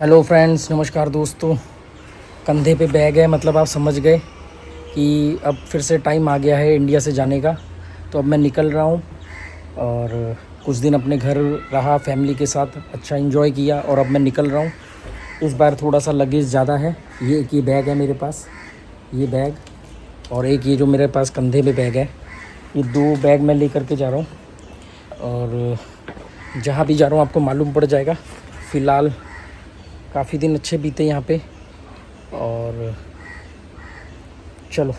Hello friends, नमस्कार दोस्तों। कंधे पे बैग है, मतलब आप समझ गए कि अब फिर से टाइम आ गया है इंडिया से जाने का। तो अब मैं निकल रहा हूँ और कुछ दिन अपने घर रहा, फैमिली के साथ अच्छा एंजॉय किया और अब मैं निकल रहा हूँ। इस बार थोड़ा सा लगेज ज़्यादा है। ये बैग है मेरे पास, ये बैग, और एक ये जो मेरे पास कंधे पे बैग है। ये दो बैग मैं लेकर के जा रहा हूँ और जहाँ भी जा रहा हूँ आपको मालूम पड़ जाएगा। फ़िलहाल काफ़ी दिन अच्छे बीते यहाँ पे। और चलो,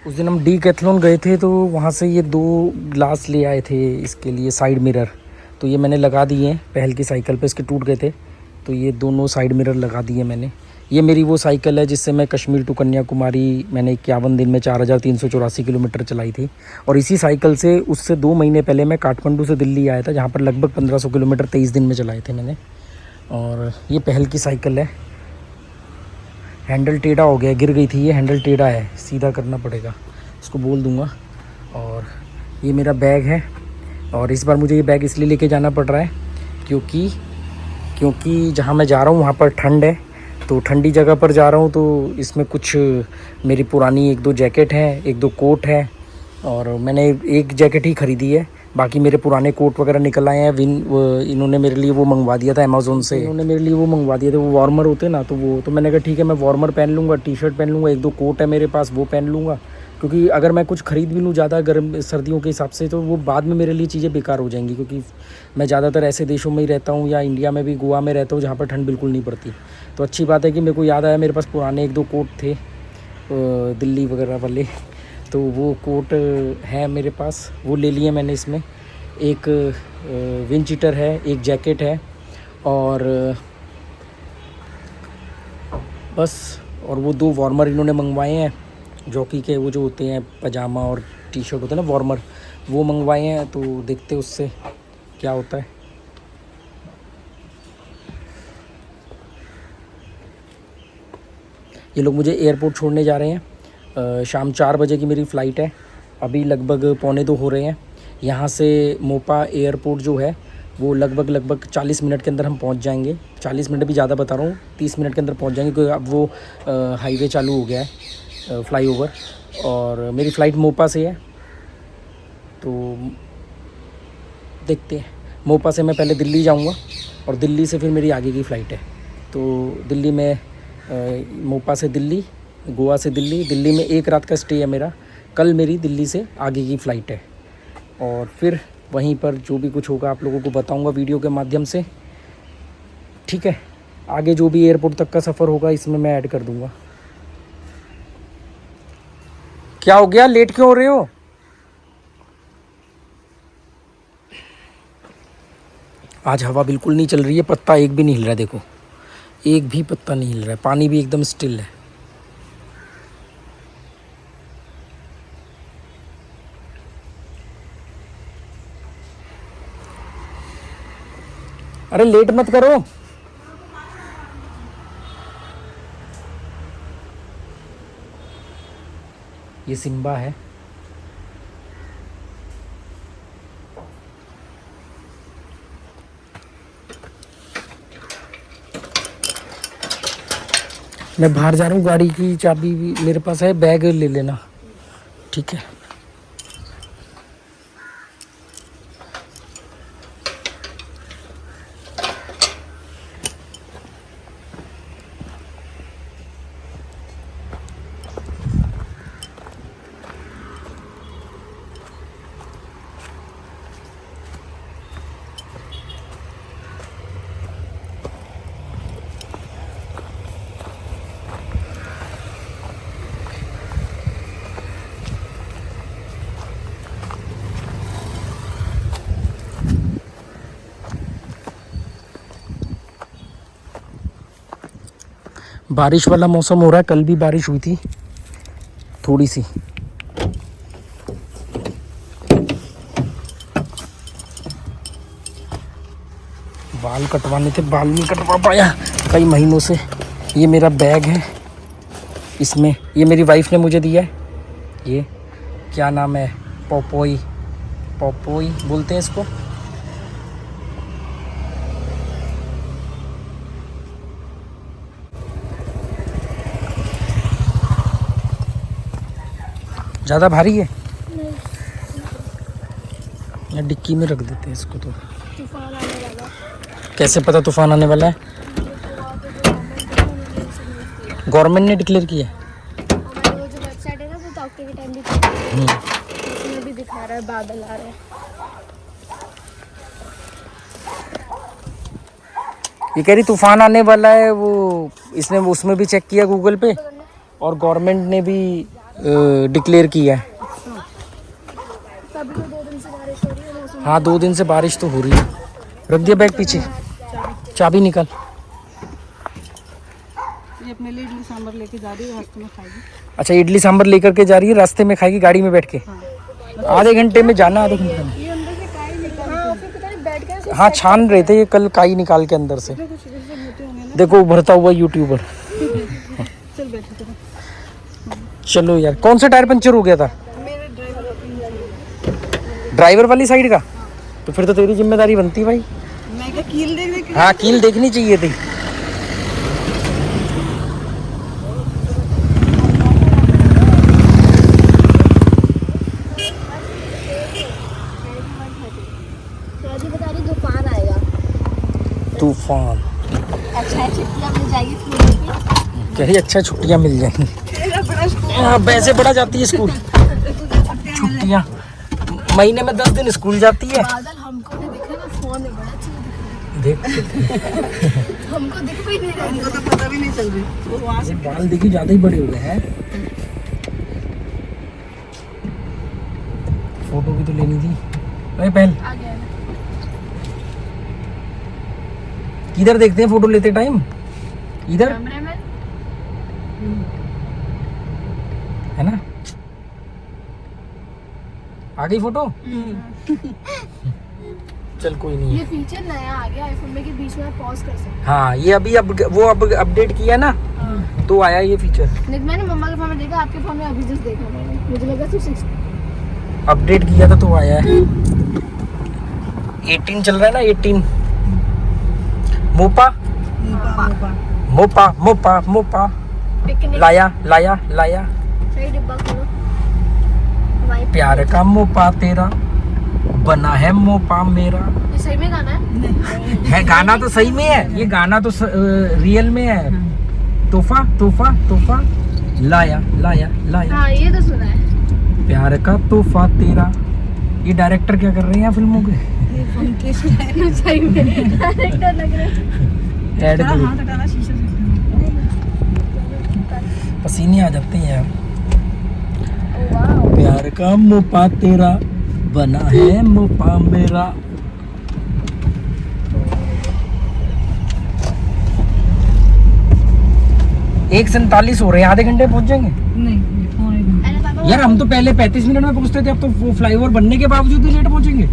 उस दिन हम डीकैथलॉन गए थे तो वहाँ से ये दो ग्लास ले आए थे इसके लिए, साइड मिरर। तो ये मैंने लगा दिए हैं पहल की साइकिल पे, इसके टूट गए थे तो ये दोनों साइड मिरर लगा दिए मैंने। ये मेरी वो साइकिल है जिससे मैं कश्मीर टू कन्याकुमारी मैंने 51 दिन में 4384 किलोमीटर चलाई थी। और इसी साइकिल से उससे 2 महीने पहले मैं काठमांडू से दिल्ली आया था, जहाँ पर लगभग 1500 किलोमीटर 23 दिन में चलाए थे मैंने। और ये पहल की साइकिल है। हैंडल टेढ़ा हो गया, गिर गई थी ये, हैंडल टेढ़ा है, सीधा करना पड़ेगा, इसको बोल दूंगा। और ये मेरा बैग है और इस बार मुझे ये बैग इसलिए लेके जाना पड़ रहा है क्योंकि जहाँ मैं जा रहा हूँ वहाँ पर ठंड है। तो ठंडी जगह पर जा रहा हूँ तो इसमें कुछ मेरी पुरानी 1-2 जैकेट हैं, 1-2 कोट है। और मैंने एक जैकेट ही ख़रीदी है, बाकी मेरे पुराने कोट वगैरह निकल आए हैं। इन्होंने मेरे लिए वो मंगवा दिया था अमेज़ोन से, इन्होंने मेरे लिए वो मंगवा दिए थे, वो वार्मर होते ना, तो मैंने कहा ठीक है, मैं वार्मर पहन लूँगा, टी शर्ट पहन लूँगा, 1-2 कोट है मेरे पास वो पहन लूँगा। क्योंकि अगर मैं कुछ ख़रीद भी लूँ ज़्यादा गर्म सर्दियों के हिसाब से तो वो बाद में मेरे लिए चीज़ें बेकार हो जाएंगी। क्योंकि मैं ज़्यादातर ऐसे देशों में ही रहता हूँ या इंडिया में भी, गोवा में रहता हूँ, जहाँ पर ठंड बिल्कुल नहीं पड़ती। तो अच्छी बात है कि मेरे को याद आया मेरे पास पुराने 1-2 कोट थे दिल्ली वगैरह वाले, तो वो कोट है मेरे पास, वो ले लिए मैंने। इसमें एक विंड चीटर है, एक जैकेट है और बस। और वो 2 वार्मर इन्होंने मंगवाए हैं, जॉकी के, वो जो होते हैं पजामा और टी शर्ट होते हैं ना, वार्मर, वो मंगवाए हैं। तो देखते उससे क्या होता है। ये लोग मुझे एयरपोर्ट छोड़ने जा रहे हैं। शाम 4 बजे की मेरी फ़्लाइट है, अभी लगभग 1:45 हो रहे हैं। यहाँ से मोपा एयरपोर्ट जो है वो लगभग 40 मिनट के अंदर हम पहुँच जाएंगे। 40 मिनट भी ज़्यादा बता रहा हूँ, 30 मिनट के अंदर पहुँच जाएंगे, क्योंकि अब वो हाईवे चालू हो गया है, फ्लाईओवर। और मेरी फ़्लाइट मोपा से है, तो देखते हैं। मोपा से मैं पहले दिल्ली जाऊंगा और दिल्ली से फिर मेरी आगे की फ़्लाइट है। तो दिल्ली में मोपा से दिल्ली, गोवा से दिल्ली, दिल्ली में 1 रात का स्टे है मेरा। कल मेरी दिल्ली से आगे की फ़्लाइट है और फिर वहीं पर जो भी कुछ होगा आप लोगों को बताऊंगा वीडियो के माध्यम से, ठीक है। आगे जो भी एयरपोर्ट तक का सफ़र होगा इसमें मैं ऐड कर दूंगा। क्या हो गया, लेट क्यों हो रहे हो? आज हवा बिल्कुल नहीं चल रही है, पत्ता एक भी नहीं हिल रहा है, देखो एक भी पत्ता नहीं हिल रहा है, पानी भी एकदम स्टिल है। अरे लेट मत करो। ये सिम्बा है। मैं बाहर जा रहा हूँ, गाड़ी की चाबी भी मेरे पास है, बैग ले लेना, ठीक है। बारिश वाला मौसम हो रहा है, कल भी बारिश हुई थी थोड़ी सी। बाल कटवाने थे, बाल नहीं कटवा पाया कई महीनों से। ये मेरा बैग है, इसमें ये मेरी वाइफ ने मुझे दिया है। ये क्या नाम है, पोपोई, पोपोई बोलते हैं इसको। ज़्यादा भारी है नहीं, या डिक्की में रख देते हैं इसको। तो तूफान आने वाला है। कैसे पता तूफान आने वाला है? गवर्नमेंट ने डिक्लेयर किया है। हमारे वो जो वेबसाइट है ना, वो डॉक्टर के टाइम भी उसमें भी दिखा रहा है बादल आ रहे हैं। ये कह रही तूफान आने वाला है। वो इसने उसमें भी चेक किया गूगल पे, और गवर्नमेंट ने भी डिक्लेयर किया है। तभी तो 2 दिन से बारिश हो रही है मौसम। हाँ 2 दिन से बारिश तो हो रही है। रख दिया बैग पीछे, चाबी निकाल। ये अपने लिए इडली सांभर लेके जा रही है, रास्ते में खाएगी। अच्छा इडली सांभर लेकर के जा रही है, रास्ते में खाएगी गाड़ी में बैठ के। आधे घंटे में जाना, आधे घंटे में। ये अंदर से काई निकल, हाँ फिर पता नहीं बैठ गया। हाँ छान रहे थे ये कल काई निकाल के अंदर से। देखो उभरता हुआ यूट्यूबर। चल बैठो चलो। चलो यार, कौन सा टायर पंचर हो गया था? मेरे ड्राइवर वाली साइड का? तो फिर तो तेरी जिम्मेदारी बनती भाई। मैं क्या कील देख देख हाँ कील देखनी चाहिए थी। राजी बता रही तूफान आएगा। तूफान अच्छा है, छुट्टियां मिल जाएगी स्कूल की। कह रही अच्छा छुट्टियां मिल जाएंगी। हाँ पैसे बढ़ा जाती है स्कूल छुट्टियां। महीने में 10 दिन स्कूल जाती है। बादल हमको नहीं दिख रहे ना, फोन में बड़ा अच्छे देख हमको दिख भी नहीं रहे। हमको तो पता भी नहीं चल रही। वो वहाँ से ये बाल देखिए ज्यादा ही बड़े हो गए हैं। फोटो भी तो लेनी थी। अरे पहल आ गया है। किधर देखते हैं फोटो लेते टाइम? इधर कैमरे में है ना? आ गई फोटो? चल कोई नहीं ये है। फीचर नया आ गया आईफोन में कि बीच में पॉज कर सकते हाँ ये अभी अब वो अब अपडेट किया ना, तो आया ये फीचर। हैं। मैंने मम्मा के फोन में देखा, आपके फोन में अभी जस्ट देखा मैंने, मुझे लगा सिर्फ 6। अपडेट किया था तो आया है। 18 चल रहा है ना, 18। मोपा मोपा मोपा मोपा पिकनिक लाया लाया लाया। सही डिब्बा खोलो। हमारी प्यार का मोपा तेरा बना है मोपा मेरा। ये सही में गाना है? गाना तो सही में है, ये गाना तो रियल में है। तोहफा तोहफा तोहफा लाया लाया लाया। हाँ ये तो सुना है। प्यार का तोहफा तेरा। ये डायरेक्टर क्या कर रहे हैं फिल्मों के? सही में डायरेक्टर लग रहे हैं। ऐड हाथ हटाना शीशे से। पसीने आ जाते हैं यार। Oh wow. प्यार का मोपा तेरा बना है मोपा मेरा। एक 47 हो रहे हैं, आधे घंटे में पहुंच जाएंगे। नहीं पौने घंटे। अरे पापा यार हम तो पहले 35 मिनट में पहुंचते थे, अब तो वो फ्लाईओवर बनने के बावजूद भी लेट पहुंचेंगे।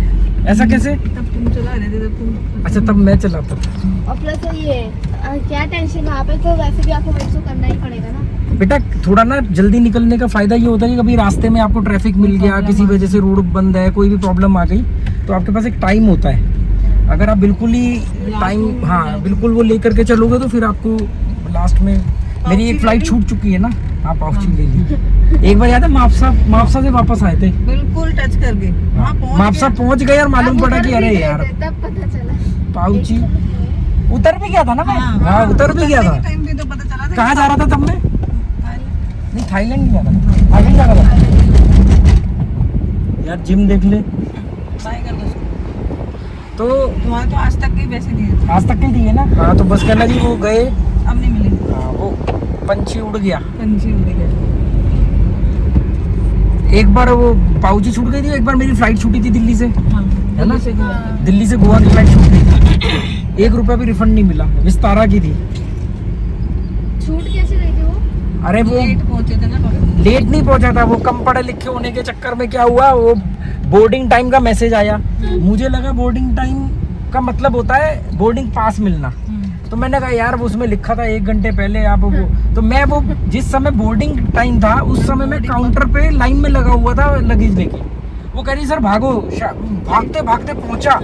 ऐसा कैसे? तब तुम चला रहे थे, तब तुम। अच्छा तब मैं चलाता था। और प्लस ये क्या टेंशन, वहाँ पे तो वैसे भी आपको वेट तो करना ही पड़ेगा ना। बेटा थोड़ा ना जल्दी निकलने का फायदा ये होता है कि कभी रास्ते में आपको ट्रैफिक मिल गया, किसी वजह से रोड बंद है, कोई भी प्रॉब्लम आ गई, तो आपके पास एक टाइम होता है। अगर आप बिल्कुल ही टाइम, हाँ बिल्कुल वो लेकर के चलोगे तो फिर आपको लास्ट में। मेरी एक फ्लाइट छूट चुकी है ना। हाँ पाउची ले ली। एक बार याद है मापसा से वापस आए थे। बिल्कुल टच कर गए। वहाँ पहुँच मापसा पहुंच गए और मालूम पड़ा कि अरे यार तब पता चला। पाउची उतर भी गया था ना मैं। हाँ, हाँ उतर भी गया था। टाइम भी तो पता चला था। कहाँ जा रहा था तब मैं? नहीं थाईलैंड नहीं जा रहा था, थाईलैंड जा रहा था। यार जिम देख ले। बाय कर दो उसको। तो तुम्हारे तो आज तक के पैसे दिए थे, आज तक नहीं दिए ना। हाँ तो बस कहना जी वो गए। अब नहीं मिलेंगे। हाँ वो पंछी उड़ गया। पंछी उड़ गए। एक बार वो पाउची छूट गई थी, एक बार मेरी फ्लाइट छूटी थी दिल्ली से, हाँ है ना? से गोवा। दिल्ली से गोवा की फ्लाइट छूट गई थी। 1 रुपया भी रिफंड नहीं मिला। विस्तारा की थी। छूट कैसे रही थी वो? अरे वो लेट पहुंचे थे ना थोड़े। लेट नहीं पहुंचा था, वो कम पढ़े लिखे होने के चक्कर में क्या हुआ, वो बोर्डिंग टाइम का मैसेज आया। मुझे लगा बोर्डिंग टाइम का मतलब होता है बोर्डिंग पास मिलना। तो मैंने कहा यार वो उसमें लिखा था 1 घंटे पहले आप वो। तो मैं वो जिस समय बोर्डिंग टाइम था उस समय मैं काउंटर पे लाइन में लगा हुआ था लगेज लेके। वो कह रही सर भागो। भागते भागते पहुंचा।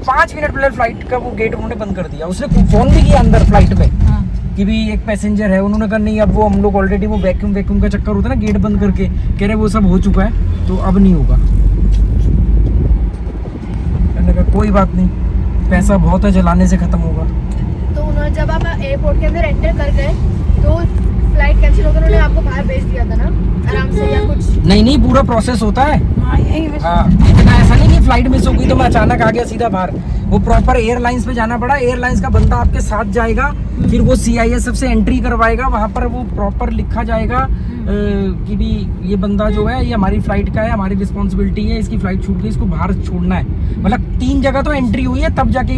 5 मिनट पहले फ्लाइट का वो गेट उन्होंने बंद कर दिया। उसने फोन भी किया अंदर फ्लाइट में। हाँ कि भी एक पैसेंजर है, उन्होंने कहा नहीं अब वो हम लोग ऑलरेडी वो वैक्यूम का चक्कर होता है ना गेट बंद करके, कह रहे वो सब हो चुका है तो अब नहीं होगा। मैंने कहा कोई बात नहीं, पैसा बहुत है, जलाने से खत्म होगा। तो उन्होंने जब आप एयरपोर्ट के अंदर एंटर कर गए तो फ्लाइट कैंसिल होकर उन्होंने आपको बाहर भेज दिया था ना आराम से, या कुछ? नहीं पूरा प्रोसेस होता है। हाँ यही बस। हाँ, इतना ऐसा नहीं कि फ्लाइट मिस हो गई तो मैं अचानक आ गया सीधा बाहर। वो प्रॉपर एयरलाइंस पे जाना पड़ा, एयरलाइंस का बंदा आपके साथ जाएगा, फिर वो CISF से एंट्री करवाएगा, वहाँ पर वो प्रॉपर लिखा जाएगा कि भी ये बंदा जो है ये हमारी फ्लाइट का है, हमारी रिस्पॉन्सिबिलिटी है, इसकी फ्लाइट छूट गई, इसको बाहर छोड़ना है। मतलब 3 जगह तो एंट्री हुई है तब जाके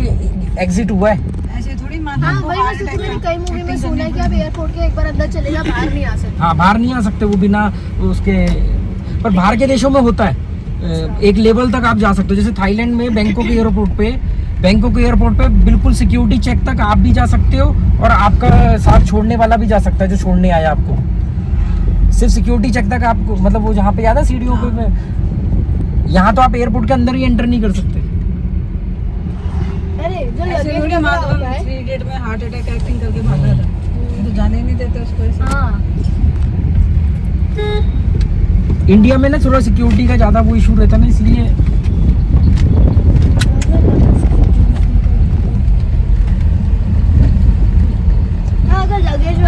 एग्जिट हुआ है। ऐसे थोड़ी माता हाँ को वही heart मैं attack मैंने का कई मूवी में acting सुना है करनी कि आप एयरपोर्ट के एक बार अंदर चले जाओ, बाहर नहीं आ सकते। हाँ बाहर नहीं आ सकते वो बिना उसके, पर बाहर के देशों में होता है एक लेवल तक आप जा सकते हो। जैसे थाईलैंड में बैंकॉक एयरपोर्ट पे बिल्कुल सिक्योरिटी चेक तक आप भी जा सकते हो और आपका साथ छोड़ने वाला भी जा सकता है जो छोड़ने आया आपको। सिर्फ सिक्योरिटी चेक तक आपको, मतलब वो जहाँ पे याद है सीढ़ियों पे, यहाँ तो आप एयरपोर्ट के अंदर ही एंटर नहीं कर सकते। अरे जो ऐसे लगेज थोड़ी का माता होता है, 3 गेट में हार्ट अटैक एक्टिंग करके भागा था, तो जाने ही नहीं देते उसको ऐसे। हाँ इंडिया में ना थोड़ा सिक्योरिटी का ज्यादा वो इशू रहता है ना, इसलिए हाँ, अगर लगेज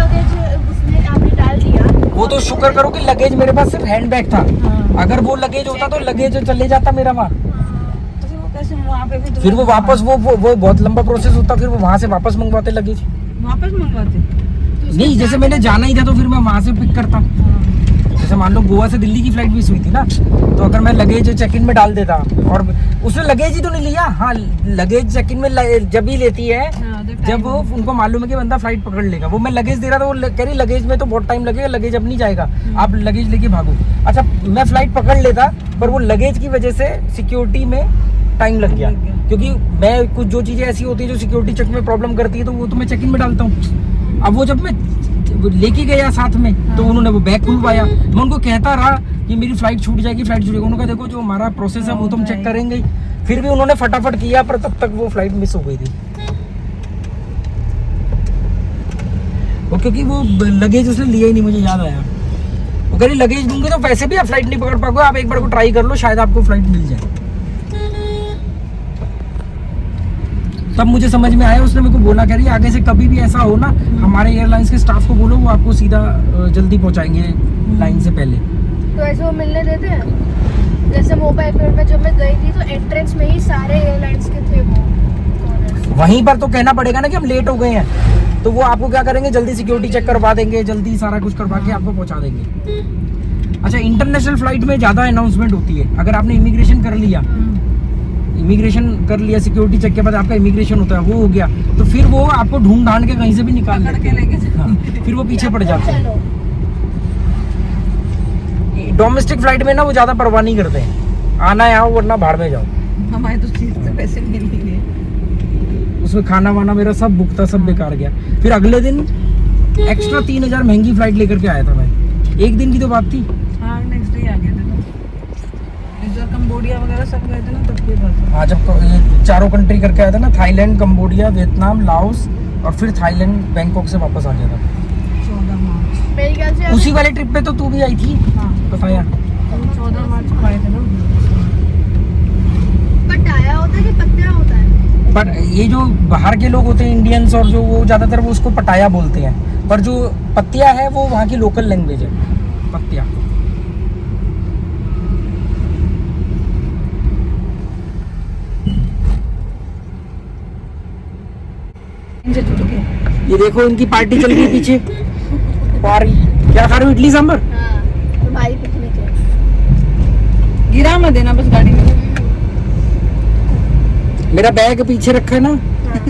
उसने आपने डाल दिया वो तो शुक्र करो कि लगेज मेरे पास सिर्फ हैंडबैग था। अगर वो लगेज होता तो लगेज चले जाता मेरा वहाँ। तो फिर वो कैसे वहाँ पे भी फिर वो वापस वो बहुत लंबा प्रोसेस होता, फिर वो वहाँ से वापस मंगवाते लगेज। वापस मंगवाते। नहीं जैसे मैंने जाना ही था तो फिर मैं वहाँ से पिक करता। जैसे मान लो गोवा से दिल्ली की फ्लाइट मिस हुई थी ना, तो अगर मैं लगेज चेक इन में डाल देता और उसने लगेज ही तो नहीं लिया। हाँ लगेज चेक इन में जब ही लेती है जब वो उनको मालूम है कि बंदा फ्लाइट पकड़ लेगा। वो मैं लगेज दे रहा था, वो कह रही लगेज में तो बहुत टाइम लगेगा, लगेज अब नहीं जाएगा, आप लगेज लेके भागो। अच्छा मैं फ्लाइट पकड़ लेता, पर वो लगेज की वजह से सिक्योरिटी में टाइम लग गया, क्योंकि मैं कुछ जो चीज़ें ऐसी होती है जो सिक्योरिटी चेक में प्रॉब्लम करती है तो वो तो मैं चेक इन में डालता हूँ। अब वो जब मैं लेके गया साथ में तो उन्होंने वो बैग खुलवाया, मैं उनको कहता रहा कि मेरी फ्लाइट छूट जाएगी, उन्होंने कहा देखो जो हमारा प्रोसेस है वो तो हम चेक करेंगे ही। फिर भी उन्होंने फटाफट किया, पर तब तक वो फ्लाइट मिस हो गई थी। वो क्योंकि वो लगेज उसने लिया ही नहीं, मुझे याद आया। वो कह रही लगेज दूंगे तो वैसे भी आप फ्लाइट नहीं पकड़ पाओगे, आप एक बार को ट्राई कर लो, शायद आपको फ्लाइट मिल जाए। तब मुझे समझ में आया, उसने मेरे को बोला कह रही आगे से कभी भी ऐसा हो ना, हमारे एयरलाइंस के स्टाफ को बोलो, वो आपको सीधा जल्दी पहुंचाएंगे लाइन से पहले। तो ऐसे वो मिलने देते हैं? जैसे मोबाइल एयरपोर्ट में जब मैं गई थी तो एंट्रेंस में ही सारे एयरलाइंस के थे वो। वहीं पर तो कहना पड़ेगा ना कि हम लेट हो गए हैं, तो वो आपको क्या करेंगे, जल्दी सिक्योरिटी चेक करवा देंगे, जल्दी सारा कुछ करवा के आपको पहुंचा देंगे। अच्छा इंटरनेशनल फ्लाइट में ज़्यादा अनाउंसमेंट होती है। अगर आपने इमिग्रेशन कर लिया सिक्योरिटी चेक के बाद आपका इमिग्रेशन होता है, वो हो गया, तो फिर वो आपको ढूंढ ढांड के कहीं से भी निकाल पकड़ के लेके हाँ, फिर वो पीछे पड़ जाते हैं। डोमेस्टिक फ्लाइट में ना वो ज़्यादा परवाह नहीं करते हैं, आना है आओ वरना भाड़ में जाओ। हमारे तो चीज से पैसे मिल ही गए। उसमें खाना वाना मेरा सब बुक था, सब बेकार गया। फिर अगले दिन एक्स्ट्रा 3000 महंगी फ्लाइट लेकर के आया था मैं, एक दिन की तो बात थी। हाँ नेक्स्ट डे आ गए थे तो इधर कंबोडिया वगैरह सब गए थे ना, तब की बात है। हाँ जब ये चारों कंट्री करके आया था ना, थाईलैंड, कंबोडिया, वियतनाम, लाओस और फिर थाईलैंड बैंकॉक से वापस आ गया था 14 मार्च। मेरे ख्याल से उसी वाले ट्रिप पे तो तू भी आई थी, हाँ बताया। 14 मार्च को आए थे ना। पटाया होता है कि पत्या होता है? पर ये जो बाहर के लोग होते हैं इंडियंस, और जो वो ज़्यादातर वो उसको पटाया बोलते हैं, पर जो पत्तिया है वो वहाँ की लोकल लैंग्वेज है, पत्तिया। इनसे छूट गए। ये देखो इनकी पार्टी चल रही है पीछे। पारी क्या खा रहे हो, इडली सांभर? हाँ तो भाई पिकनिक है। गिरा मत देना बस गाड़ी में। मेरा बैग पीछे रखा है ना।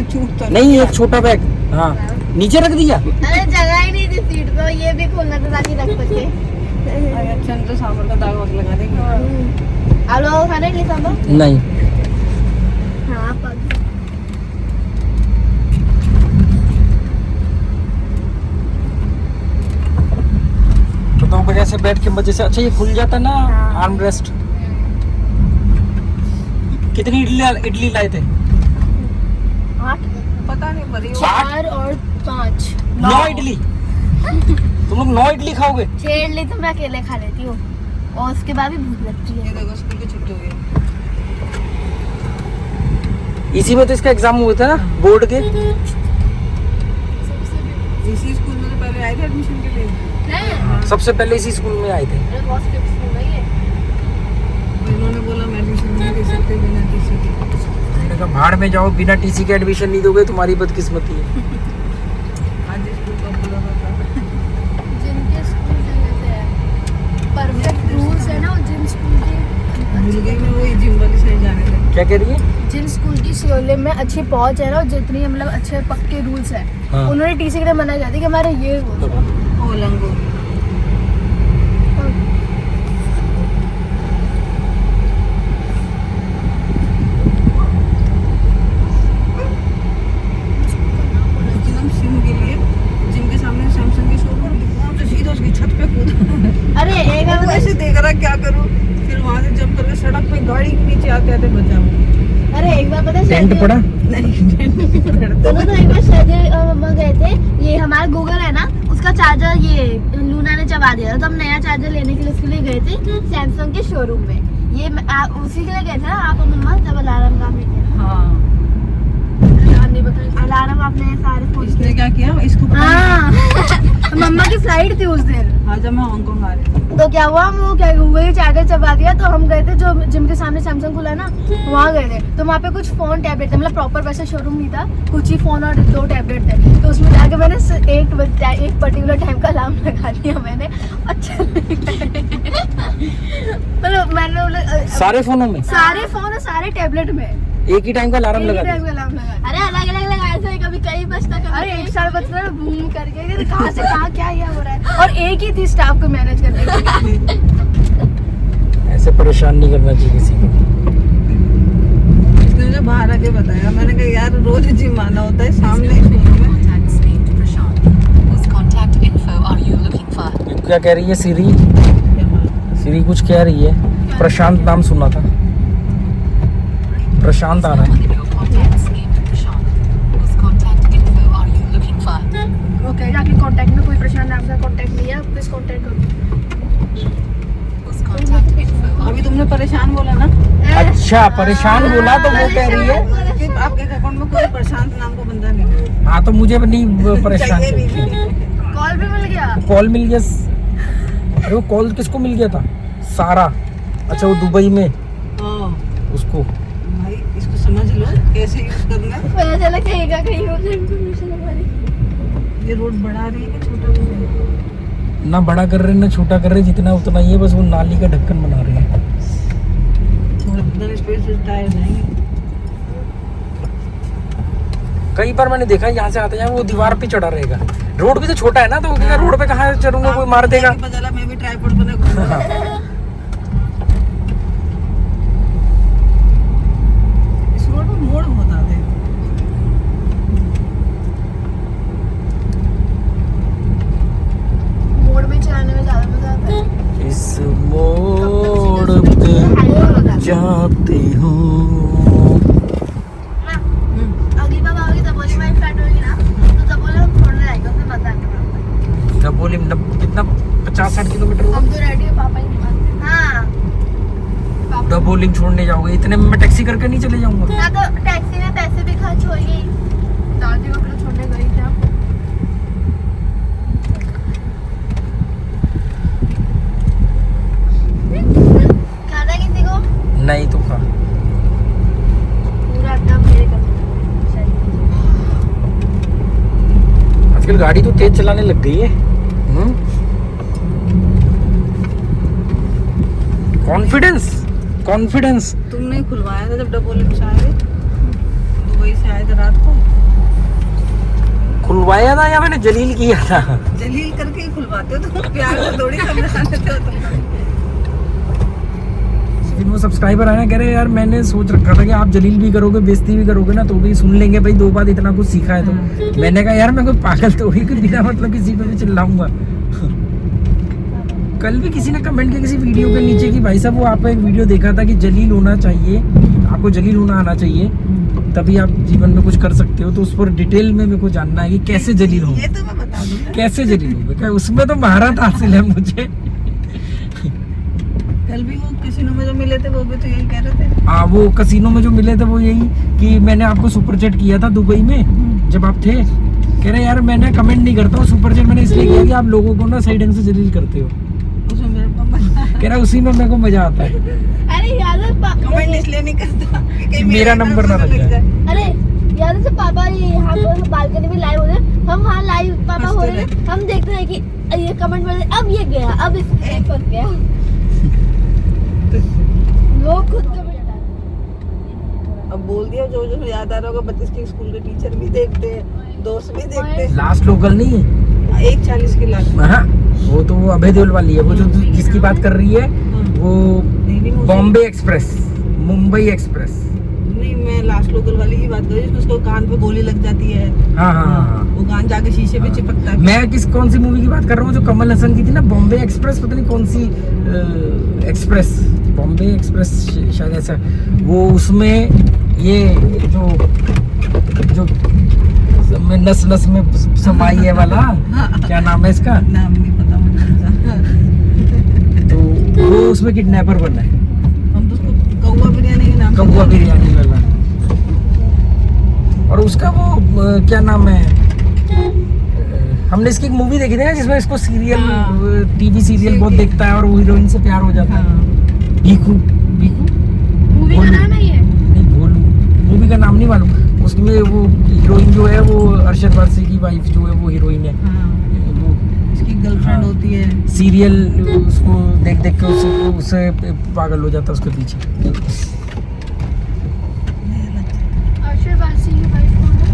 छूट तो नहीं एक छोटा बैग, हाँ नीचे रख दिया। अरे जगह ही नहीं थी सीट तो, ये भी खोलना था ताकि रख सके। अच्छा तो सांभर का दाग वाग लगा देंगे। आलू खाने के लिए सांभर? नहीं हाँ पक। तो 2 बजे से बैठ के मजे से। अच्छा ये खुल जाता ना आर्म रेस्ट। कितनी इडली लाए थे? 8 पता नहीं भरी हो। 4 और 5 9 इडली तुम लोग 9 इडली खाओगे? 6 इडली तो मैं अकेले खा लेती हूँ और उसके बाद भी भूख लगती ये है। देखो स्कूल की छुट्टी हो गई। इसी में तो इसका एग्जाम हुए थे ना बोर्ड के। इसी स्कूल में तो पहले आए थे एडमिशन के लिए। हैं? सबसे पहले इसी स्कूल में आए थे। अरे बहुत स्ट्रिक्ट स्कूल है ये। इन्होंने बोला मैं एडमिशन नहीं दे सकते बिना टीसी के। मैंने कहा भाड़ में जाओ, बिना टीसी के एडमिशन नहीं दोगे, तुम्हारी बदकिस्मती है। आज स्कूल का बोला था जिनके स्कूल जगह है परफेक्ट रूल्स है ना, वो जिन स्कूल के भूल गई मैं, वही जिम वाली साइड जाने लगी। क्या कह रही है? जिन स्कूल की सियोले में अच्छी पहुंच है ना, और जितनी मतलब अच्छे पक्के रूल्स है, हाँ। उन्होंने टीसी के लिए मना कर दिया कि हमारे ये रूल्स है। ओ लंगो हम सिम के लिए जिम के सामने सैमसंग की शोरूम वहाँ से सीधा उसकी छत पे कूदा। अरे एक वो ऐसे देख रहा क्या करूँ, फिर वहाँ से जंप करके सड़क पे गाड़ी के नीचे आते आते बचाओ। अरे एक बार पता है टेंट पड़ा? नहीं दोनों तो एक बार शादी मम्मा गए थे, ये हमारा गूगल है ना, उसका चार्जर ये लूना ने चबा दिया था, तो हम नया चार्जर लेने के लिए उसके लिए गए थे सैमसंग के शोरूम में। ये उसी के लिए गए थे ना आप और मम्मा, जब अलार्म काम नहीं किया। हाँ अलार्म आपने सारे फोन इसने क्या किया इसको हाँ मम्मा की फ्लाइट थी उस दिन, हाँ जब मैं हांगकांग आ रही थी। तो क्या हुआ, हम वो क्या गूगल चार्जर चबा दिया, तो हम गए थे जो जिम के सामने सैमसंग खुला है ना, वहाँ गए थे, तो वहाँ पे कुछ फोन टैबलेट थे, मतलब प्रॉपर वैसे शोरूम नहीं था, कुछ ही फोन और 2 टैबलेट थे, तो उसमें जाके मैंने एक पर्टिकुलर टाइम का अलार्म लगा दिया मैंने। अच्छा मतलब मैंने सारे फोनों में सारे फोन और सारे टैबलेट में एक ही टाइम का अलार्म लगा दिया। अरे अलग अलग लगाए थे, कभी कहीं बजता, अरे एक साल बजता है बूम करके, कि कहाँ से कहाँ क्या हो रहा है, और एक ही थी स्टाफ को मैनेज करने के लिए। ऐसे परेशान नहीं करना चाहिए किसी को। इसने मुझे बाहर आके बताया, मैंने कहा यार रोज जिम आना होता है सामने। क्या कह रही है सीरी? सीरी कुछ कह रही है। प्रशांत नाम सुना था, प्रशांत आ रहा है। ओके, आपके कांटेक्ट में कोई प्रशांत नाम का कांटेक्ट नहीं है, प्लीज कांटेक्ट करो। अभी तुमने परेशान बोला ना अच्छा परेशान बोला तो वो कह रही है कि आपके अकाउंट में कोई प्रशांत नाम का बंदा नहीं है। हाँ तो मुझे नहीं परेशान चाहिए भी नहीं। कॉल भी मिल गया। कॉल मिल गया। अरे वो कॉल किसको मिल गया था? सारा। अच्छा वो दुबई में हाँ उसको। भाई इसको समझ लो कैसे यूज करना है। पता चला कहीं हो जाए इन्फॉर्मेशन हमारी। ये रोड बढ़ा रही है कि छोटा कर रही है? ना बड़ा कर रहे ना छोटा कर रहे, जितना उतना ही है, बस वो नाली का ढक्कन बना रहे हैं। थोड़ा इधर स्पेस टायर जाएंगे। कई बार मैंने देखा यहाँ से आते हैं वो दीवार पे चढ़ा रहेगा। रोड भी तो छोटा है ना, तो वो कहेगा रोड पे कहाँ चढ़ूंगा, कोई मार देगा। बदला मैं भी ट्राइपॉड बना घूमूंगा। इस रोड में मोड़ बहुत आते हैं। मोड़ में चलाने में ज्यादा मजा आता है। इस मोड़ पे जाते हो। अगली बार आओगी तब बोली मेरी फ्रेंड होगी ना, तो तब बोले हम छोड़ने जाएंगे, फिर मजा आएगा। तब बोले कितना 50-60 किलोमीटर होगा। हम तो रेडी है, पापा ही नहीं मानते। हाँ तब बोलिंग छोड़ने जाओगे, इतने में मैं टैक्सी करके नहीं चले जाऊंगा। ना, तो टैक्सी में पैसे भी खर्च हो गई। दादी को अपने छोड़ने गई थी आप। खाना किसी को नहीं तो खा। पूरा काम मेरे कर। आजकल गाड़ी तो तेज चलाने लग गई है। कॉन्फिडेंस। तुमने ही खुलवाया था जब डबोली में आए थे, दुबई से आए थे रात को। खुलवाया था या मैंने जलील किया था? जलील करके ही खुलवाते हो तुम, प्यार से थोड़ी समझाते हो तुम। फिर वो सब्सक्राइबर आया कह रहे यार मैंने सोच रखा था कि आप जलील भी करोगे बेइज्जती भी करोगे ना तो भी सुन लेंगे भाई, 2 बात इतना कुछ सीखा है तो। मैंने कहा यार मैं कोई पागल तो हुई कि बिना मतलब किसी पे भी चिल्लाऊंगा। कल भी किसी ने कमेंट किया किसी वीडियो के नीचे कि भाई साहब वो आपका एक वीडियो देखा था कि जलील होना चाहिए, आपको जलील होना आना चाहिए। तभी आप जीवन में कुछ कर सकते हो। तो उस पर डिटेल में मेरे को जानना है कि कैसे जलील हो, ये तो मैं बता दूंगा। कैसे जलील हो, क्या उसमें तो महारत हासिल है मुझे। कल भी वो कैसीनो में जो मिले थे वो भी तो यही कह रहे थे। हाँ, वो कसिनो में जो मिले थे वो यही कि मैंने आपको सुपर चैट किया था दुबई में जब आप थे, कह रहे यार मैंने कमेंट नहीं करता हूँ, सुपर चैट मैंने इसलिए किया कि आप लोगों को ना सही ढंग से जलील करते हो। उसमें मेरे को मजा, कह रहा उसी में मेरे को मजा आता है। अरे याद है कमेंट इसलिए नहीं करता कि कहीं मेरा नंबर ना लग जाए। अरे याद है जब पापा ये यहाँ पर बालकनी में लाइव हो रहे, हम वहाँ लाइव पापा हो रहे, हम देख रहे हैं कि ये कमेंट में अब ये गया, अब इससे फंस गया। लोग खुद कमेंट अब बोल दिया जो जो याद आ रहा होगा। 32 के स्कूल के टीचर भी देखते हैं, दोस्त भी देखते हैं। लास्ट लोकल नहीं है 1:40 की लास्ट। हाँ, वो तो वो अभय देओल वाली है, वो जो जिसकी बात कर रही है वो बॉम्बे एक्सप्रेस, मुंबई एक्सप्रेस। नहीं, मैं लास्ट लोकल वाली की बात कर रही हूँ, जिसको कान पे गोली लग जाती है। हाँ हाँ हाँ, वो कान जाके शीशे पे चिपकता है। मैं कौन सी मूवी की बात कर रहा हूँ, जो कमल हसन की थी ना, बॉम्बे एक्सप्रेस, पता नहीं कौन सी एक्सप्रेस, बॉम्बे एक्सप्रेस शायद ऐसा। वो उसमें ये जो नस नस में समाई है वाला, क्या नाम है इसका, नाम नहीं पता मुझे। तो वो उसमें किडनैपर बना है, हम तो उसको कौवा बिरयानी के नाम से कौवा बिरयानी वाला। और उसका वो क्या नाम है, हमने इसकी एक मूवी देखी थी ना जिसमें इसको सीरियल, टीवी सीरियल बहुत देखता है और वो हीरोइन से प्यार हो जाता है। भीखू, मूवी का नाम है ये? नहीं, भोलू, मूवी का नाम नहीं मालूम। उसमें वो हीरोइन जो है वो अरशद वारसी की वाइफ जो है वो हीरोइन है। वो इसकी गर्लफ्रेंड होती है। सीरियल उसको देख देख के उससे पागल हो जाता है उसके पीछे। अरशद वारसी की वाइफ कौन है?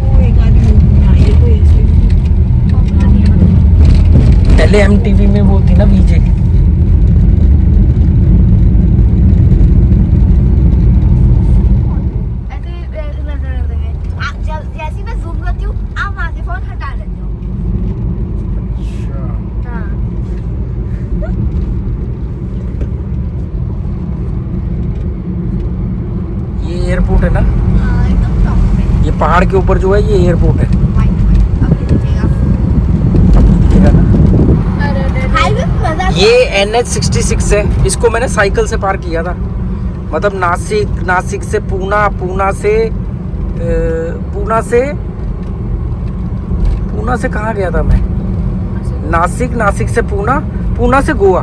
वो एक आदमी में आई है कोई ऐसी। पता नहीं है। पहले एमटीवी में वो थी ना वीजे। जैसे मैं जूम करती हूँ आप वहाँ से फोन हटा लेते हो। हाँ। ये एयरपोर्ट है ना, हाँ, एकदम टॉप पे। ये पहाड़ के ऊपर जो है ये एयरपोर्ट है। अभी दिखेगा। हाईवे पे मजा आता है। ये NH66 है, इसको मैंने साइकिल से पार किया था। मतलब नासिक से पूना से कहाँ गया था मैं, नासिक से पूना से गोवा,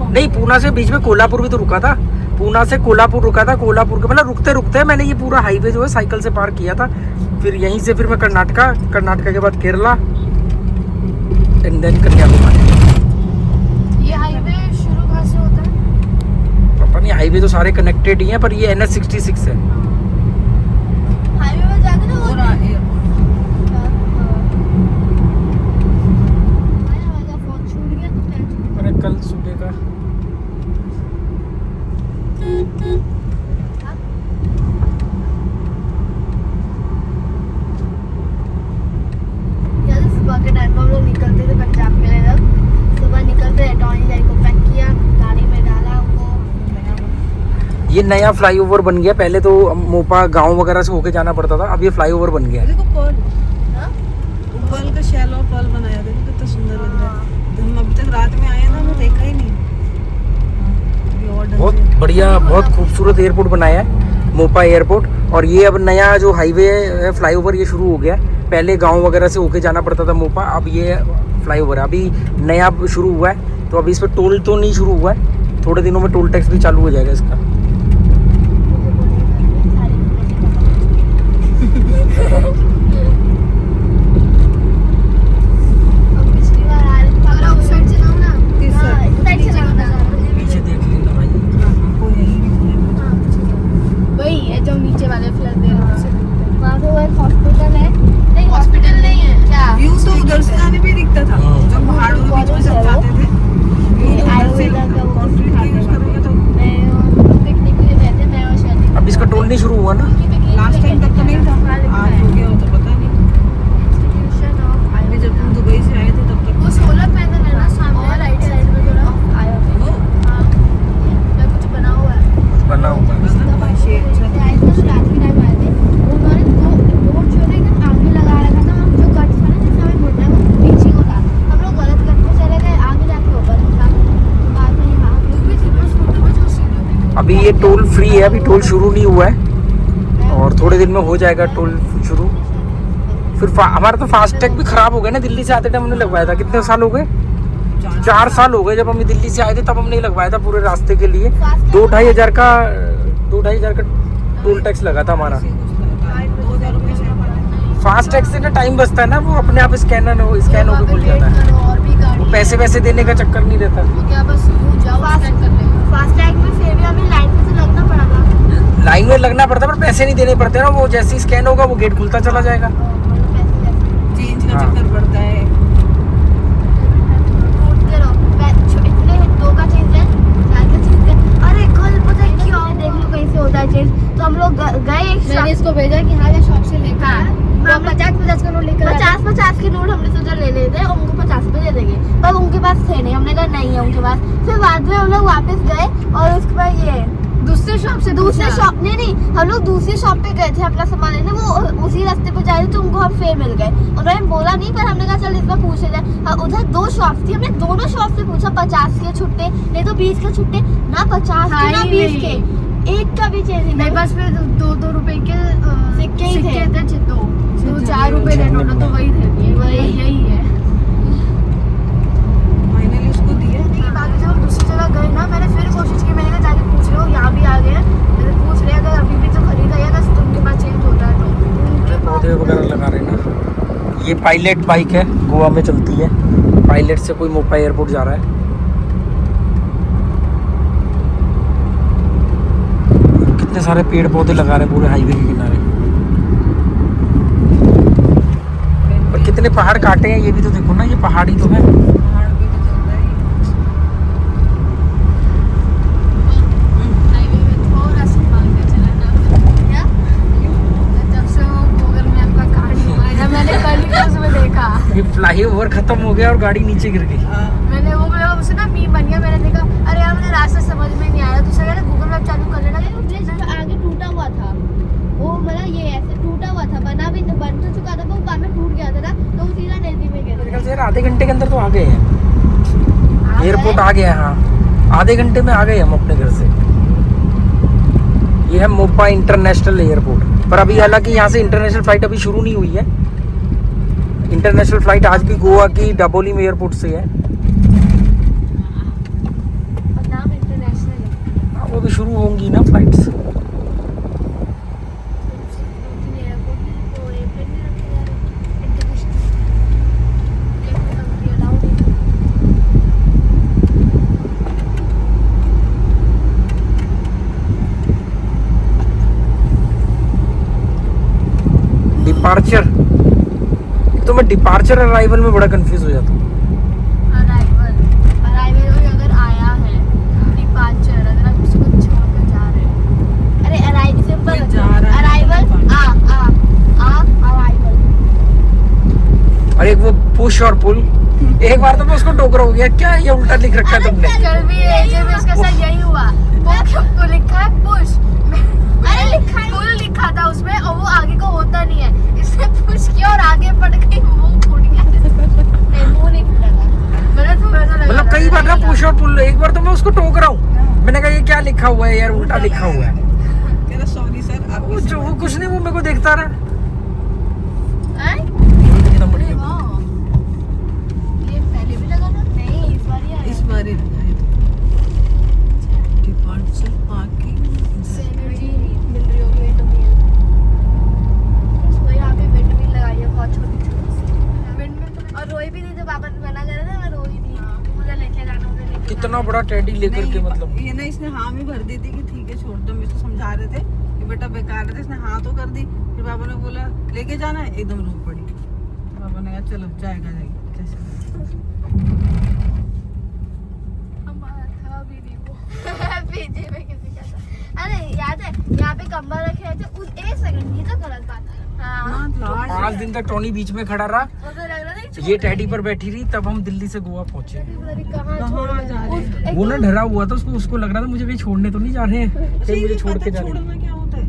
नहीं पूना से बीच में कोल्हापुर भी तो रुका था। पूना से कोल्हापुर रुका था, कोल्हापुर के मतलब रुकते रुकते मैंने ये पूरा हाईवे जो है साइकिल से पार किया था। फिर यहीं से फिर मैं कर्नाटका के बाद केरला एंड देन कन्याकुमारी। ये हाईवे शुरू कहाँ से होता है? पता नहीं, हाईवे तो सारे कनेक्टेड ही हैं पर ये NH66 है। हाईवे में जाते ना वो फोन छूट गया तो क्या? अरे कल सुबह का यार सुबह के टाइम पर हम लोग निकलते थे पंजाब के लिए। जब सुबह निकलते टॉनी जाई को पैक किया, गाड़ी में डाला वो। ये नया फ्लाईओवर बन गया। पहले तो मोपा गांव वगैरह से होके जाना पड़ता था, अब ये फ्लाईओवर बन गया है। देखो पर्ल, हाँ? पर्ल का शैलो पर्ल बनाया, देखो कितना सुंदर लग रहा है। तो हम अभी तक रात में आए ना, हमें देखा ही नहीं। अभी और ढंग बहुत से- बढ़िया, बहुत खूबसूरत एयरपोर्ट बनाया है मोपा एयरपोर्ट। और ये अब नया जो हाईवे है फ्लाईओवर ये शुरू हो गया है। पहले गांव वगैरह से होके जाना पड़ता था मोपा, अब ये फ्लाईओवर है अभी नया शुरू हुआ है। तो अभी इस पर टोल तो नहीं शुरू हुआ है, थोड़े दिनों में टोल टैक्स भी चालू हो जाएगा इसका। पिछली बार आ रहे थे, उस साइड चलाओ ना। किस हाँ, साइड? इस साइड चलाओ ना। पीछे देख लेना भाई। कोई यही नहीं है। हाँ, वही है जो नीचे वाले फ्लैट दे रहे हैं। वहाँ पे वो एक हॉस्पिटल है। नहीं हॉस्पिटल नहीं है क्या? व्यू तो उधर से आने पे दिखता था, जब पहाड़ों के बीच में सब जाते थे। आयुर्वेदा का वो कंट्री का यूज करोगे तो मैं पिकनिक के लिए गए थे, मैं और शैली। अब इसका टोल नहीं शुरू हुआ ना। लास्ट टाइम तक तो नहीं था, आज हो गया हो तो पता नहीं। इंस्टीट्यूशन ऑफ अभी जब तुम दुबई से आए थे तब तक वो सोलर पैनल है ना सामने राइट साइड में थोड़ा आया वो हाँ, या कुछ बना हुआ है। बना हुआ है। शेड छत ये टोल फ्री है, अभी टोल शुरू नहीं हुआ है और थोड़े दिन में हो जाएगा टोल शुरू। फिर हमारा तो फास्टैग भी खराब हो गया ना, दिल्ली से आते टाइम हमने लगवाया था। कितने साल हो गए? 4 साल हो गए। जब हम दिल्ली से आए थे तब हमने लगवाया था पूरे रास्ते के लिए। 2-2.5 हज़ार का टोल टैक्स लगा था हमारा। 2000 रुपये से फास्ट टैग से ना टाइम बचता है ना, वो अपने आप स्कैन होकर खुल जाता है। और भी गाड़ी वो पैसे देने का चक्कर नहीं रहता। तो क्या बस जाओ स्कैन कर ले। फास्टैग में फिर भी हमें लाइन में तो लगना पड़ा था। लाइन में लगना पड़ता है पर पैसे नहीं देने पड़ते ना, वो जैसे ही स्कैन होगा वो गेट खुलता चला जाएगा। चेंज का हाँ। चक्कर पड़ता है। इतने 2 का चेंज है, 4 का चेंज है। अरे कल पता है क्या, देख लो कहीं से होता है चेंज। तो हम लोग गए एक मैंने इसको भेजा कि हाँ शॉप से लेकर हम 50 का नोट लेकर 50 के नोट हमने सोचा ले लेते हैं और उनको 50 रुपए दे देंगे, पर उनके पास थे नहीं। हमने कहा नहीं है उनके पास। फिर बाद में हम लोग वापस गए और उसके बाद ये दूसरे शॉप नहीं हम लोग दूसरी शॉप पे गए थे अपना सामान लेने। वो उसी रास्ते पे जा रहे थे, तो उनको हम फिर मिल गए। उन्होंने बोला नहीं, पर हमने कहा चल इस बार पूछे जाए। हाँ, उधर 2 शॉप थी, हमने दोनों शॉप से पूछा 50 के छुट्टे नहीं तो 20 के छुट्टे, ना 50 के ना 20 के, एक का भी चेंज नहीं। बस फिर 2 रुपए के सिक्के ही थे, 2-4 रुपए लेना ना, तो वही थे, यही है। फाइनली उसको दिया। बाकी जब हम दूसरी जगह गए ना, मैंने फिर कोशिश की, मैंने कहा जाके पूछ लो, यहाँ भी आ गए हैं। मैंने पूछ लिया अगर अभी भी तो खरीदा है ना, तो उनके पास चेंज होता है तो उनके पौधे वगैरह लगा रहे ना। ये पायलट बाइक है, गोवा में चलती है। पायलट से कोई मोपाई एयरपोर्ट जा रहा है। कितने सारे पेड़ पौधे लगा रहे हैं पूरे हाईवे के किनारे। पर कितने पहाड़ काटे हैं ये भी तो देखो ना, ये पहाड़ी तो है। पहाड़ पे तो चल रहा है। हाईवे में थोड़ा सा भाग के चला ना। क्या? जब से वो गूगल मैप का कार्ड हुआ है, मैंने कल ही उसमें देखा। ये फ्लाईओवर खत्म हो गया और गाड़ी नीचे गिर गई। मैंने वो मेरा उससे ना मीम बन गया। मैंने देखा अरे यार मुझे रास्ता समझ में नहीं आया, दूसरा कहना गूगल मैप चालू कर लेना। आगे टूटा हुआ था वो, मतलब ये ऐसे टूटा हुआ था, बन तो चुका था, वो बाद में टूट गया था ना, तो वो सीधा नदी में मेरे गया। ख्याल से यार आधे घंटे के अंदर तो आ गए हैं। एयरपोर्ट आ गया है, हाँ आधे घंटे में आ गए हम अपने घर से। ये है मोपा इंटरनेशनल एयरपोर्ट। पर अभी हालांकि यहाँ से इंटरनेशनल फ्लाइट अभी शुरू नहीं हुई है। इंटरनेशनल फ्लाइट आज भी गोवा की डाबोली में एयरपोर्ट से है। नाम इंटरनेशनल है। हाँ, वो भी शुरू होंगी ना फ्लाइट्स। डिपार्चर, तो मैं डिपार्चर अराइवल में बड़ा कंफ्यूज हो जाता हूँ। अराइवल अगर आया है, डिपार्चर अगर आप उसको छोड़कर जा रहे हो। अरे अराइवल सिंपल कोई जा रहा है, अराइवल अराइवल। और एक वो पुश और पुल। एक बार तो मैं उसको टोकरा हो गया, क्या ये उल्टा लिख रखा है तुमने? कल भी एजे में उसके साथ यही हुआ। वो लिखा है पुश, अरे लिखा है पुल लिखा था उसमें और वो आगे को होता नहीं है, इसने पुश किया और आगे पड़ गई, मुंह फूट गया। नहीं मुंह नहीं फूटा था, मैंने थोड़ा सा लगा। मतलब कई बार ना पुश और पुल, एक बार तो मैं उसको टोक रहा हूँ। मैंने कहा ये क्या लिखा हुआ है यार, उल्टा लिखा हुआ है। कह रहा सॉरी सर वो जो वो कुछ नहीं, वो मेरे को देखता रहा। हैं? कितना बढ़िया। अरे वाह, ये पहले भी लगा था? नहीं इस बार ही आया। इस बार ही लगाया डिपार्चर पार्किंग। एनर्जी मिल रही होगी विंड मिल। तो यहाँ पे विंड मिल लगाई है बहुत छोटी। विंड मिल और रोई भी नहीं, जब पापा ने मना करा था मैं रोई थी, मुझे लेके जाना, मुझे लेके कितना बड़ा टेडी लेकर के, मतलब ये ना इसने हाँ में भर दी थी कि ठीक है छोड़ दो। हम इसको समझा रहे थे कि बेटा बेकार है, इसने हाँ तो कर दी। फिर पापा ने बोला लेके जाना है, एकदम रुक पड़ी। पापा ने कहा चलो जाएगा कैसे। हमारा था भी नहीं वो। पीछे में किसी का था। अरे याद है यहाँ पे कंबल रखे थे, उस 1 सेकंड ये तो गलत बात है। हाँ, 5 दिन तक टोनी बीच में खड़ा रहा। मुझे लग रहा था ये टेडी पर बैठी रही, तब हम दिल्ली से गोवा पहुंचे। कहाँ जा रहे हैं? वो ना डरा हुआ था, उसको लग रहा था मुझे कहीं छोड़ने तो नहीं जा रहे हैं, कहीं मुझे छोड़ के जा रहे हैं। छोड़ना क्या होता है?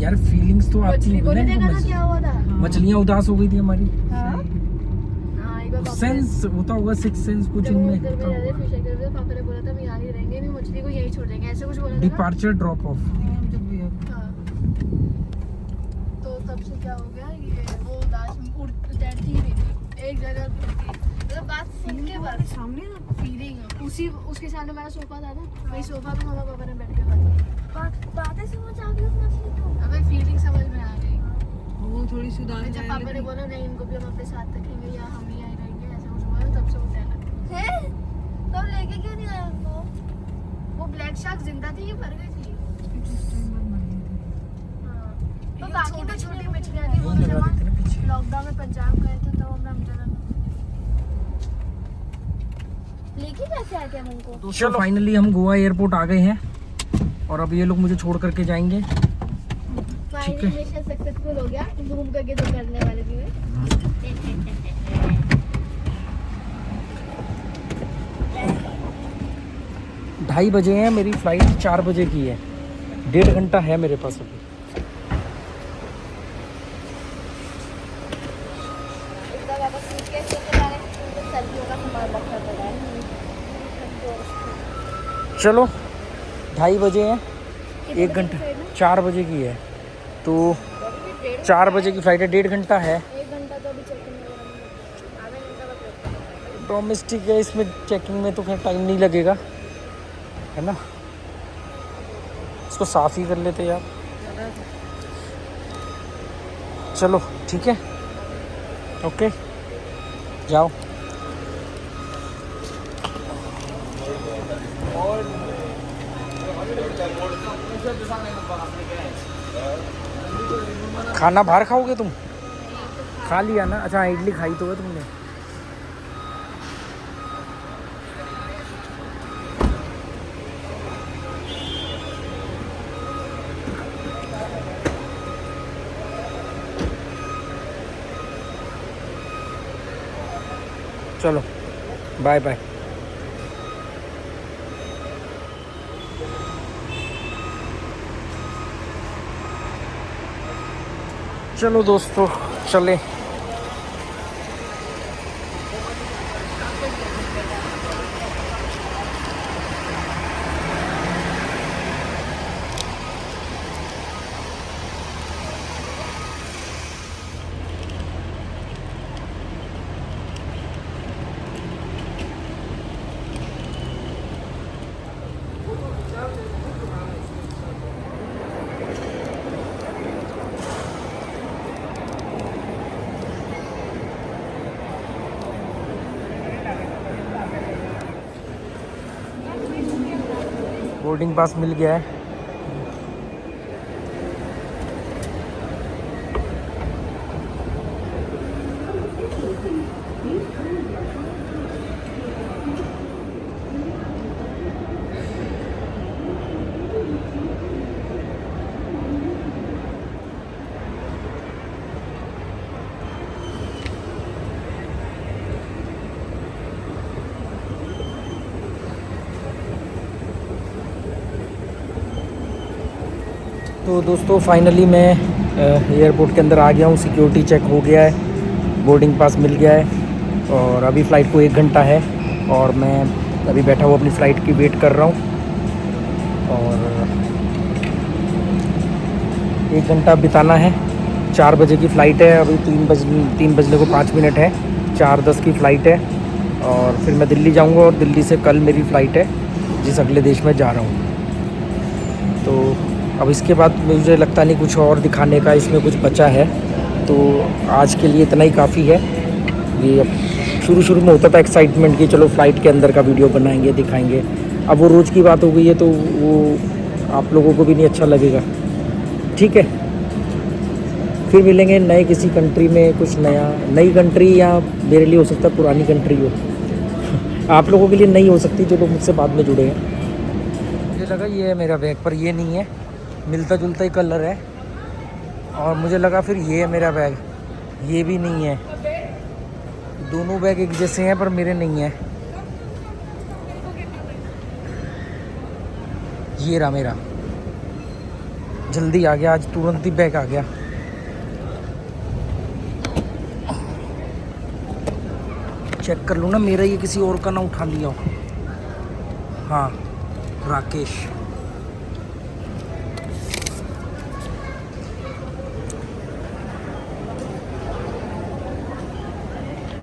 यार फीलिंग्स तो आती मछली को नहीं देखा ना है। क्या हुआ था? मछलियाँ उदास हो गई थी हमारी। हाँ, एक बार सेंस होता होगा, 6 सेंस कुछ जब वो इनमें उधर में होता जा रहे होगा। फिश कर रहे, पापा ने बोला था हम यहाँ ही रहेंगे, नहीं मुझे को यही छोड़ देंगे, ऐसे कुछ बोला था ना? Departure drop of. हम जब भी हाँ। तो तब से क्या हो गया, ये वो दास बैठती ही नहीं थी एक जगह पे थी। मतलब बात सुन के बाद सामने ना फीलिंग उसी उसके सामने मेरा सोफा था ना, वही सोफा पे मम्मा पापा ने बैठ के बात बातें समझ आ गई उसमें असली तो अबे फीलिंग समझ में आ गई। वो थोड़ी सी उदास जब पापा ने बोला नहीं इनको भी हम अपने साथ रखेंगे या हम ही यहीं रहेंगे ऐसा कुछ बोला, तब से वो कहना है तब लेके क्यों नहीं आया उनको? वो ब्लैक शार्क जिंदा थी, ये मर गई थी। हाँ। तो बाकी तो छोटी मछलियाँ थी वो जब हम लॉकडाउन में पंजाब गए थे तब हमने अमजद लेके कैसे आए थे हम उनको? दोस्तों फाइनली हम गोवा एयरपोर्ट आ गए हैं और अब ये लोग मुझे छोड़ करके जाएंगे। फाइनली मिशन सक्सेसफुल हो गया, घूम करके जो करने वाले थे। 2:30 बजे हैं, मेरी फ्लाइट 4 बजे की है, 1.5 घंटा है मेरे पास अभी। इतना ज़्यादा सूटकेस लेके जा रहे हैं, तो सर्दियों का सामान रखना पड़ा है। चलो 2:30 बजे हैं, 1 घंटा 4 बजे की है, तो 4 बजे की फ्लाइट है, 1.5 घंटा है। 1 घंटा तो अभी चेकिंग में आधा घंटा बस लगता है। डोमेस्टिक है, इसमें चेकिंग में तो खैर टाइम नहीं लगेगा, है ना। इसको साफ ही कर लेते यार। चलो ठीक है, ओके जाओ। खाना बाहर खाओगे तुम? खा लिया ना? अच्छा इडली खाई तो है तुमने। चलो बाय बाय। चलो दोस्तों चले। बोर्डिंग पास मिल गया है। तो दोस्तों फाइनली मैं एयरपोर्ट के अंदर आ गया हूँ, सिक्योरिटी चेक हो गया है, बोर्डिंग पास मिल गया है और अभी फ़्लाइट को 1 घंटा है और मैं अभी बैठा हुआ अपनी फ़्लाइट की वेट कर रहा हूँ। और 1 घंटा बिताना है। 4 बजे की फ़्लाइट है, अभी 3 बजने को 5 मिनट है, 4:10 की फ़्लाइट है और फिर मैं दिल्ली जाऊँगा और दिल्ली से कल मेरी फ़्लाइट है जिस अगले देश में जा रहा हूँ। तो अब इसके बाद मुझे लगता नहीं कुछ और दिखाने का इसमें कुछ बचा है, तो आज के लिए इतना ही काफ़ी है। ये अब शुरू में होता था एक्साइटमेंट कि चलो फ़्लाइट के अंदर का वीडियो बनाएंगे दिखाएंगे, अब वो रोज़ की बात हो गई है तो वो आप लोगों को भी नहीं अच्छा लगेगा। ठीक है, फिर मिलेंगे नए किसी कंट्री में, कुछ नया, नई कंट्री या मेरे लिए हो सकता है पुरानी कंट्री हो आप लोगों के लिए नहीं हो सकती जो लोग मुझसे बाद में जुड़े हैं। मुझे लगा ये है मेरा बैग, पर ये नहीं है, मिलता जुलता ही कलर है। और मुझे लगा फिर ये है मेरा बैग, ये भी नहीं है। दोनों बैग एक जैसे हैं पर मेरे नहीं है। ये रहा मेरा, जल्दी आ गया आज, तुरंत ही बैग आ गया। चेक कर लो ना मेरा, ये किसी और का ना उठा लिया हो। हाँ राकेश।